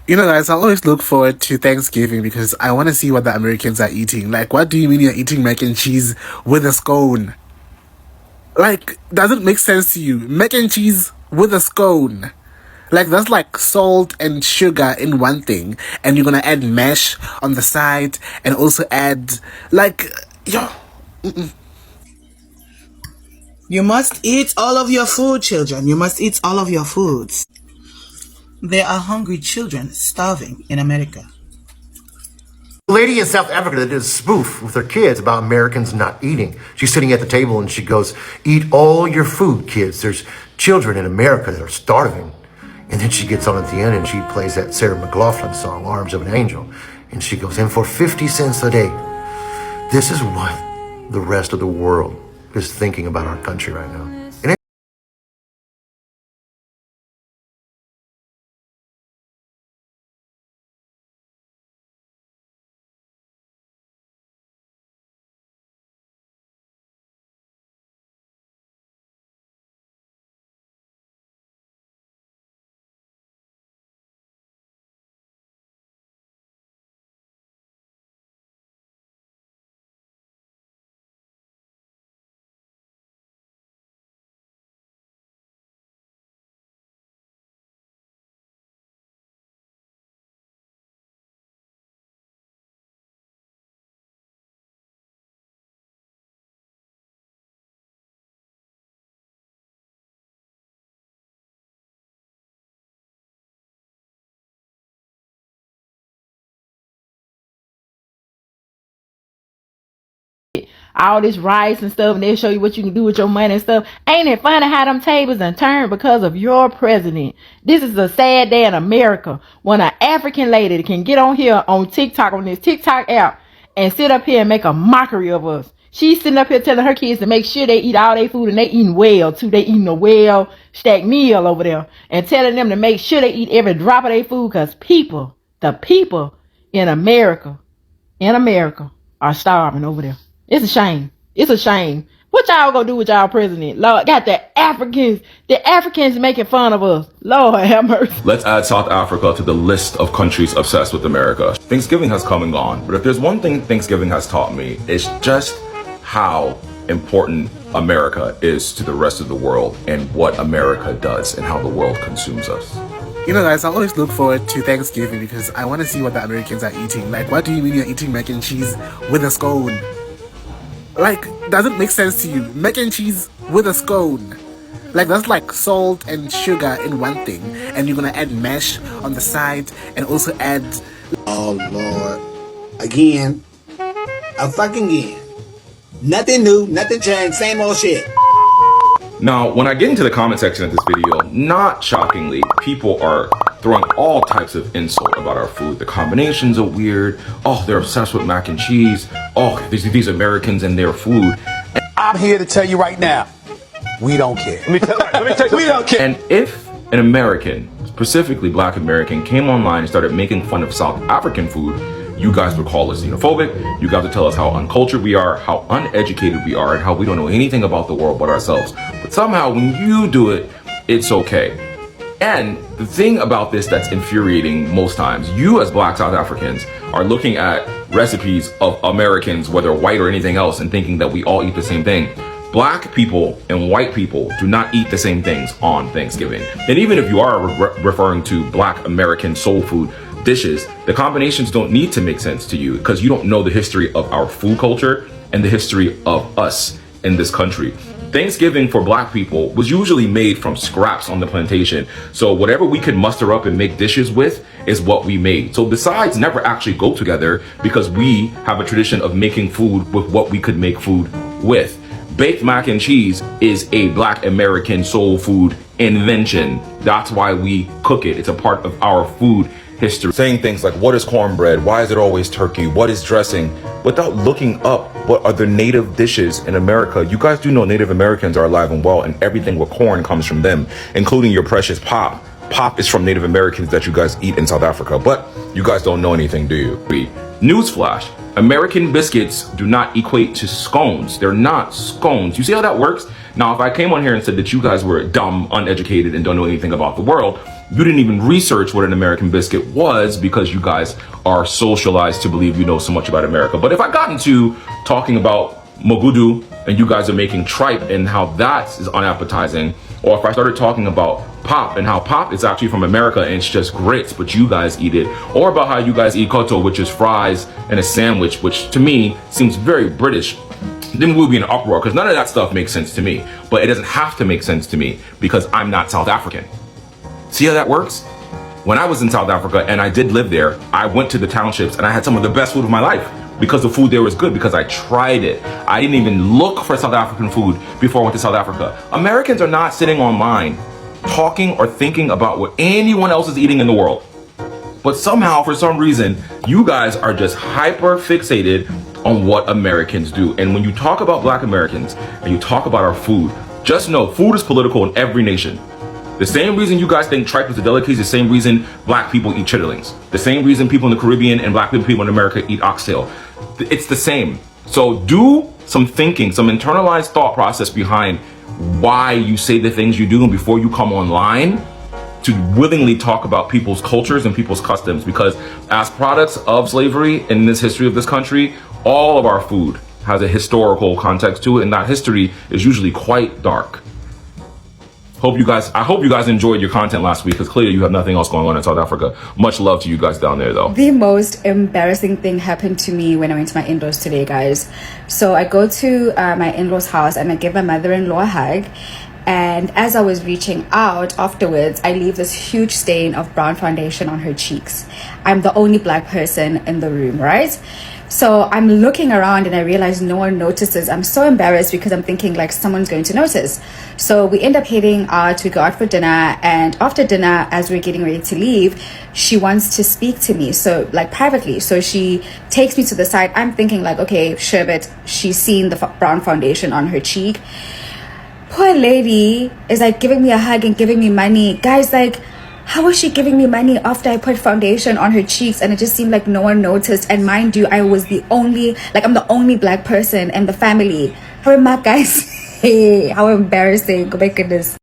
You know, guys, I always look forward to Thanksgiving because I want to see what the Americans are eating. Like, what do you mean you're eating mac and cheese with a scone? Like, does it make sense to you? Mac and cheese with a scone. Like, that's like salt and sugar in one thing, and you're gonna add mash on the side, and also add, like, yo. You must eat all of your food, children. You must eat all of your foods. There are hungry children starving in America. A lady in South Africa that did a spoof with her kids about Americans not eating. She's sitting at the table and she goes, "Eat all your food, kids. There's children in America that are starving." And then she gets on at the end and she plays that Sarah McLachlan song, "Arms of an Angel." And she goes, "And for 50 cents a day." This is what the rest of the world is thinking about our country right now. All this rice and stuff, and they'll show you what you can do with your money and stuff. Ain't it funny how them tables done turned because of your president? This is a sad day in America when an African lady can get on here on TikTok, on this TikTok app, and sit up here and make a mockery of us. She's sitting up here telling her kids to make sure they eat all their food, and they eating well too. They eating a well stacked meal over there, and telling them to make sure they eat every drop of their food, because the people in America are starving over there. It's a shame. It's a shame. What y'all gonna do with y'all president? Lord, got the Africans making fun of us. Lord have mercy. Let's add South Africa to the list of countries obsessed with America. Thanksgiving has come and gone, but if there's one thing Thanksgiving has taught me, it's just how important America is to the rest of the world and what America does and how the world consumes us. You know, guys, I always look forward to Thanksgiving because I want to see what the Americans are eating. Like, what do you mean you're eating mac and cheese with a scone? Like, does it make sense to you? Mac and cheese with a scone. Like, that's like salt and sugar in one thing, and you're gonna add mash on the side, and also add... Oh, Lord. Again. A fucking again. Nothing new, nothing changed, same old shit. Now, when I get into the comment section of this video, not shockingly, people are throwing all types of insult about our food. The combinations are weird. Oh, they're obsessed with mac and cheese. Oh, these Americans and their food. And I'm here to tell you right now, we don't care. Let me tell you, we don't care. And if an American, specifically Black American, came online and started making fun of South African food, you guys would call us xenophobic. You guys would tell us how uncultured we are, how uneducated we are, and how we don't know anything about the world but ourselves. But somehow when you do it, it's okay. And the thing about this that's infuriating most times, you as Black South Africans are looking at recipes of Americans, whether white or anything else, and thinking that we all eat the same thing. Black people and white people do not eat the same things on Thanksgiving. And even if you are referring to Black American soul food dishes, the combinations don't need to make sense to you because you don't know the history of our food culture and the history of us in this country. Thanksgiving for Black people was usually made from scraps on the plantation. So whatever we could muster up and make dishes with is what we made. So the sides never actually go together because we have a tradition of making food with what we could make food with. Baked mac and cheese is a Black American soul food invention. That's why we cook it. It's a part of our food history. Saying things like, what is cornbread? Why is it always turkey? What is dressing? Without looking up what are the native dishes in America. You guys do know Native Americans are alive and well, and everything with corn comes from them, including your precious pop. Pop is from Native Americans that you guys eat in South Africa, but you guys don't know anything, do you? Newsflash, American biscuits do not equate to scones. They're not scones. You see how that works? Now, if I came on here and said that you guys were dumb, uneducated, and don't know anything about the world, You didn't even research what an American biscuit was because you guys are socialized to believe you know so much about America. But if I got into talking about mogudu and you guys are making tripe and how that is unappetizing, or if I started talking about pop and how pop is actually from America and it's just grits, but you guys eat it, or about how you guys eat koto, which is fries and a sandwich, which to me seems very British, then we'll be in an uproar because none of that stuff makes sense to me. But it doesn't have to make sense to me because I'm not South African. See how that works? When I was in South Africa and I did live there, I went to the townships and I had some of the best food of my life because the food there was good, because I tried it. I didn't even look for South African food before I went to South Africa. Americans are not sitting online talking or thinking about what anyone else is eating in the world. But somehow, for some reason, you guys are just hyper fixated on what Americans do. And when you talk about Black Americans and you talk about our food, just know food is political in every nation. The same reason you guys think tripe is a delicacy is the same reason Black people eat chitterlings. The same reason people in the Caribbean and Black people in America eat oxtail. It's the same. So do some thinking, some internalized thought process behind why you say the things you do, and before you come online to willingly talk about people's cultures and people's customs, because as products of slavery in this history of this country, all of our food has a historical context to it, and that history is usually quite dark. I hope you guys enjoyed your content last week, because clearly you have nothing else going on in South Africa. Much love to you guys down there, though. The most embarrassing thing happened to me when I went to my in-laws today, guys. So I go to my in-laws house and I give my mother-in-law a hug. And as I was reaching out afterwards, I leave this huge stain of brown foundation on her cheeks. I'm the only Black person in the room, right? So I'm looking around and I realize no one notices. I'm so embarrassed because I'm thinking like someone's going to notice. So we end up heading out, we go out for dinner, and after dinner, as we're getting ready to leave, she wants to speak to me, so like privately. So she takes me to the side. I'm thinking like, okay, Sherbet, she's seen the brown foundation on her cheek. Poor lady is like giving me a hug and giving me money. Guys, like, how was she giving me money after I put foundation on her cheeks? And it just seemed like no one noticed. And mind you, I'm the only Black person in the family. Hurry up, guys. Hey, how embarrassing. Oh my goodness.